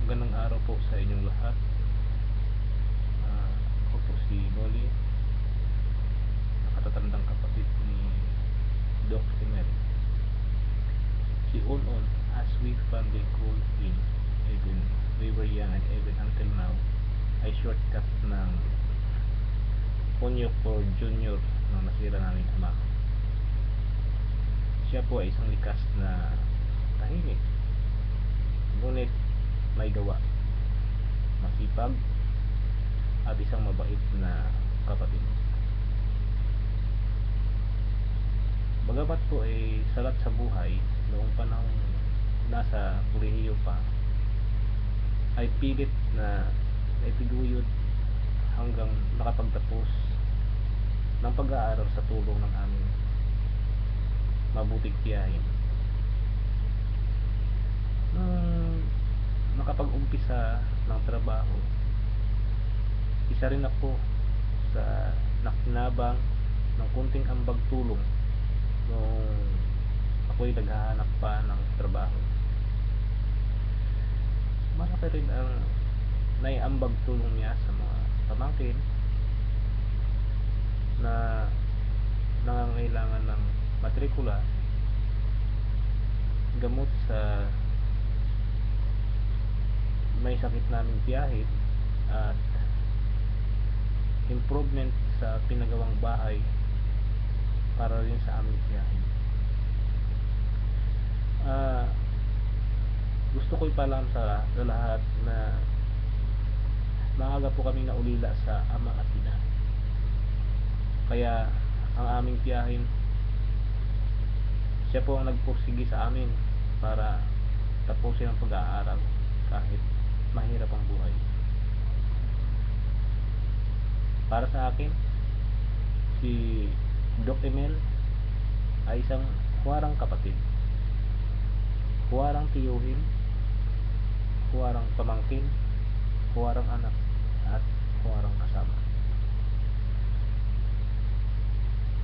Magandang araw po sa inyong lahat. Ako po si Noli, nakatatandang kapatid ni Doc Emel. Si Unon, as we fondly call him, even we were young and even until now, ay shortcut ng Onyok or Junior ng nasira naming ama. Siya po ay isang likas na tahimik, ngunit may gawa, masipag, at isang mabait na kapatid. Bagamat po ay salat sa buhay noong panahong nasa kolehiyo pa, ay pilit na naitaguyod hanggang nakapagtapos ng pag-aaral sa tulong ng aming mabuting tiyahin. Nung nakapag-umpisa ng trabaho, isa rin ako sa nakinabang ng kunting ambag tulong nung ako'y naghahanap pa ng trabaho. Malaki rin ang naiambag tulong niya sa mga pamangkin na nangangailangan ng matrikula, gamot sa may sakit naming tiyahin, at improvement sa pinagawang bahay para rin sa aming tiyahin. Gusto ko ipaalam sa lahat na maaga po kami naulila sa ama at ina, kaya ang aming tiyahin, siya po ang nagpursige sa amin para tapusin ang pag-aaral kahit mahirap ang buhay. Para sa akin, si Doc Emel ay isang huwarang kapatid, huwarang tiyuhin, huwarang pamangkin, huwarang anak, at huwarang kasama.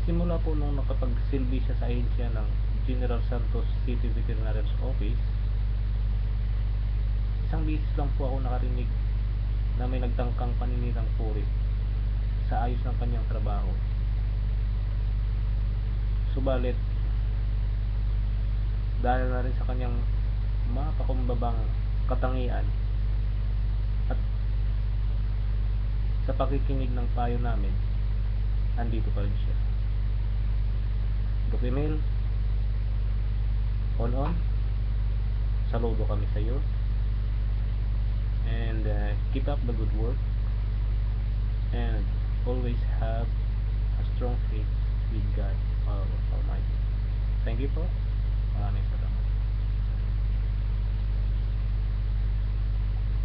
Simula po nung nakapagsilbi siya sa ahensya ng General Santos City Veterinarian's Office, isang beses lang po ako nakarinig na may nagtangkang paninirang puri sa ayos ng kanyang trabaho. Subalit, dahil na rin sa kanyang mapakumbabang katangian at sa pakikinig ng payo namin, andito pa rin siya. Doc Emel, on, saludo kami sa iyo, and keep up the good work, and always have a strong faith with God Almighty. Thank you po.